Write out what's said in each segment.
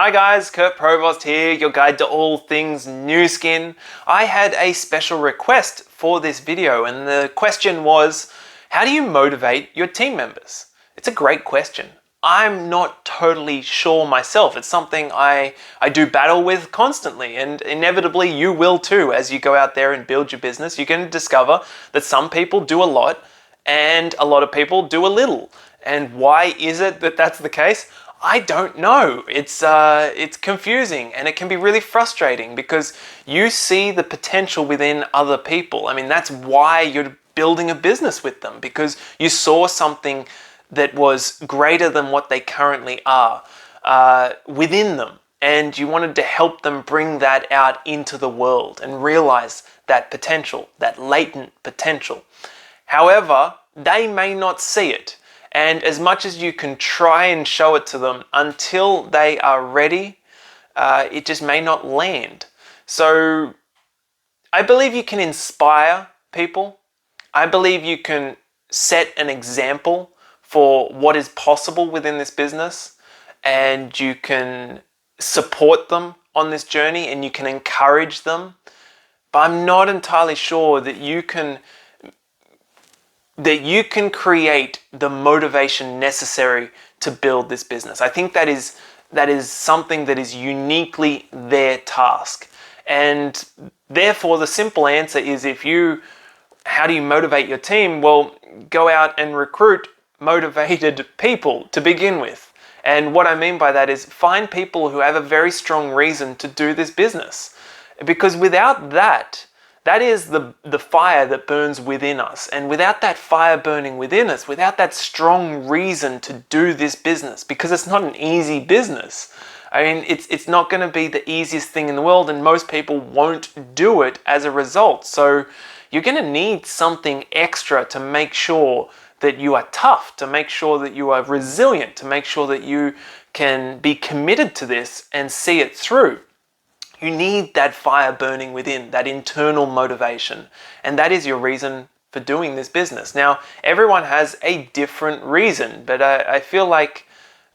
Hi guys, Kurt Provost here, your guide to all things new skin. I had a special request for this video and the question was, how do you motivate your team members? It's a great question. I'm not totally sure myself. It's something I do battle with constantly, and inevitably you will too. As you go out there and build your business, you're going to discover that some people do a lot and a lot of people do a little. And why is it that that's the case? I don't know. It's confusing and it can be really frustrating because you see the potential within other people. I mean, that's why you're building a business with them, because you saw something that was greater than what they currently are within them, and you wanted to help them bring that out into the world and realize that potential, that latent potential. However, they may not see it. And as much as you can try and show it to them, until they are ready, it just may not land. So I believe you can inspire people. I believe you can set an example for what is possible within this business, and you can support them on this journey and you can encourage them. But I'm not entirely sure that you can create the motivation necessary to build this business. I think that is something that is uniquely their task. And therefore the simple answer is, how do you motivate your team? Well, go out and recruit motivated people to begin with. And what I mean by that is find people who have a very strong reason to do this business. Because without that is the fire that burns within us. And without that fire burning within us, without that strong reason to do this business, because it's not an easy business. I mean, it's not going to be the easiest thing in the world, and most people won't do it as a result. So you're going to need something extra to make sure that you are tough, to make sure that you are resilient, to make sure that you can be committed to this and see it through. You need that fire burning within, that internal motivation. And that is your reason for doing this business. Now, everyone has a different reason, but I feel like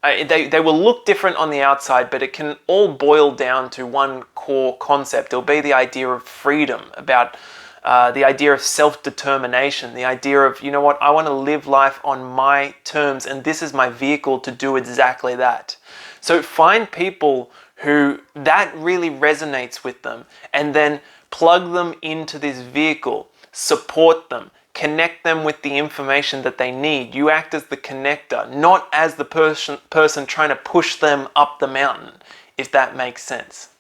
they will look different on the outside, but it can all boil down to one core concept. It'll be the idea of freedom, about the idea of self-determination, the idea of, you know what, I want to live life on my terms, and this is my vehicle to do exactly that. So find people who that really resonates with them, and then plug them into this vehicle, support them, connect them with the information that they need. You act as the connector, not as the person trying to push them up the mountain, if that makes sense.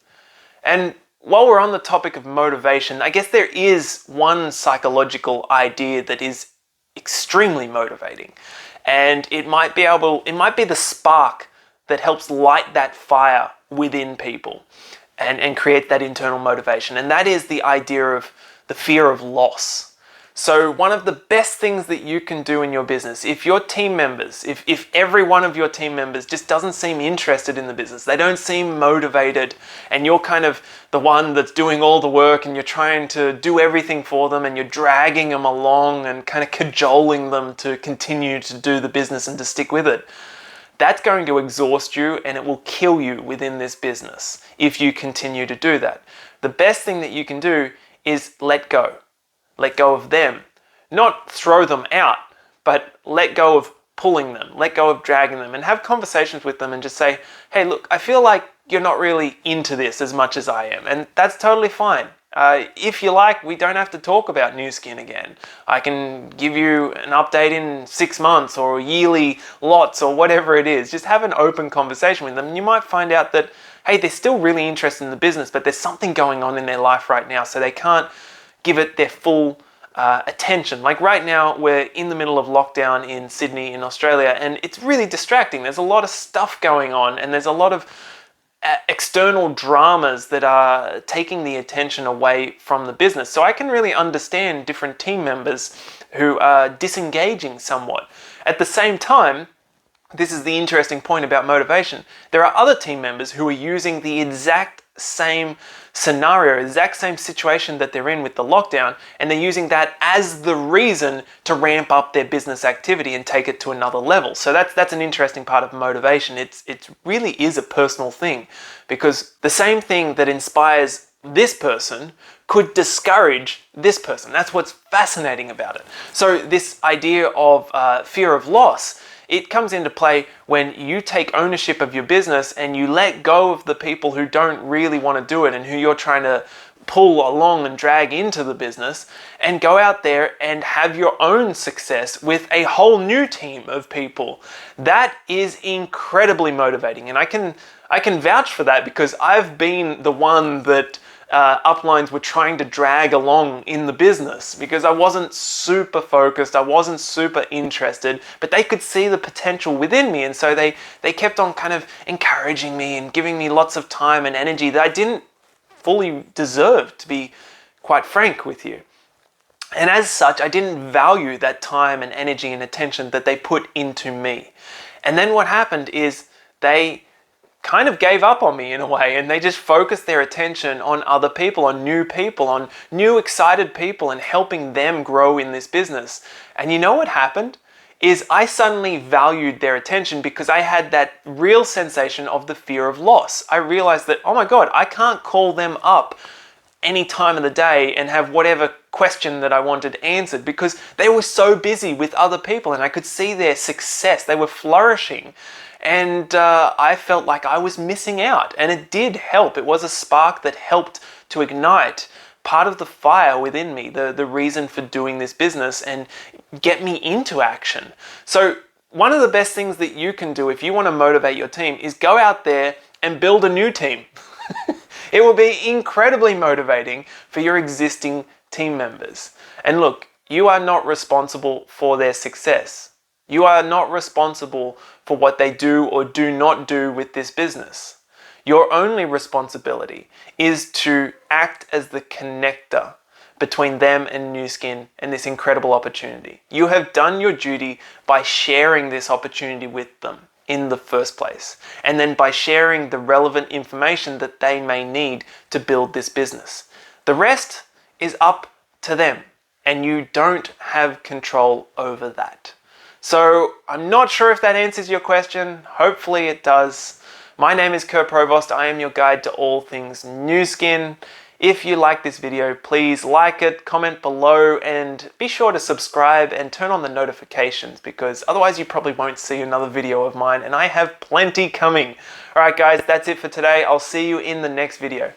And while we're on the topic of motivation, I guess there is one psychological idea that is extremely motivating, and it might be the spark that helps light that fire within people and create that internal motivation. And that is the idea of the fear of loss. So one of the best things that you can do in your business, if your team members, if every one of your team members just doesn't seem interested in the business, they don't seem motivated, and you're kind of the one that's doing all the work and you're trying to do everything for them and you're dragging them along and kind of cajoling them to continue to do the business and to stick with it, that's going to exhaust you and it will kill you within this business if you continue to do that. The best thing that you can do is let go. Let go of them. Not throw them out, but let go of pulling them, let go of dragging them, and have conversations with them and just say, hey, look, I feel like you're not really into this as much as I am. And that's totally fine. If you like, we don't have to talk about new skin again. I can give you an update in 6 months or yearly lots or whatever it is. Just have an open conversation with them. And you might find out that, hey, they're still really interested in the business, but there's something going on in their life right now, so they can't give it their full attention. Like right now, we're in the middle of lockdown in Sydney in Australia, and it's really distracting. There's a lot of stuff going on, and there's a lot of external dramas that are taking the attention away from the business. So I can really understand different team members who are disengaging somewhat. At the same time, this is the interesting point about motivation. There are other team members who are using the exact same scenario, exact same situation that they're in with the lockdown, and they're using that as the reason to ramp up their business activity and take it to another level. So that's an interesting part of motivation. It really is a personal thing, because the same thing that inspires this person could discourage this person. That's what's fascinating about it. So this idea of fear of loss, it comes into play when you take ownership of your business and you let go of the people who don't really want to do it and who you're trying to pull along and drag into the business, and go out there and have your own success with a whole new team of people. That is incredibly motivating, and I can vouch for that, because I've been the one that uplines were trying to drag along in the business, because I wasn't super focused, I wasn't super interested, but they could see the potential within me, and so they kept on kind of encouraging me and giving me lots of time and energy that I didn't fully deserve, to be quite frank with you. And as such, I didn't value that time and energy and attention that they put into me. And then what happened is they kind of gave up on me in a way, and they just focused their attention on other people, on new excited people, and helping them grow in this business. And you know what happened? Is I suddenly valued their attention, because I had that real sensation of the fear of loss. I realized that, oh my God, I can't call them up any time of the day and have whatever question that I wanted answered, because they were so busy with other people, and I could see their success. They were flourishing. And I felt like I was missing out. And it did help. It was a spark that helped to ignite part of the fire within me, the reason for doing this business, and get me into action. So one of the best things that you can do if you want to motivate your team is go out there and build a new team. It will be incredibly motivating for your existing team members. And look, you are not responsible for their success. You are not responsible for what they do or do not do with this business. Your only responsibility is to act as the connector between them and Nu Skin and this incredible opportunity. You have done your duty by sharing this opportunity with them in the first place, and then by sharing the relevant information that they may need to build this business. The rest is up to them, and you don't have control over that. So I'm not sure if that answers your question. Hopefully it does. My name is Kurt Provost. I am your guide to all things Nu Skin. If you like this video, please like it, comment below, and be sure to subscribe and turn on the notifications, because otherwise you probably won't see another video of mine, and I have plenty coming. Alright guys, that's it for today. I'll see you in the next video.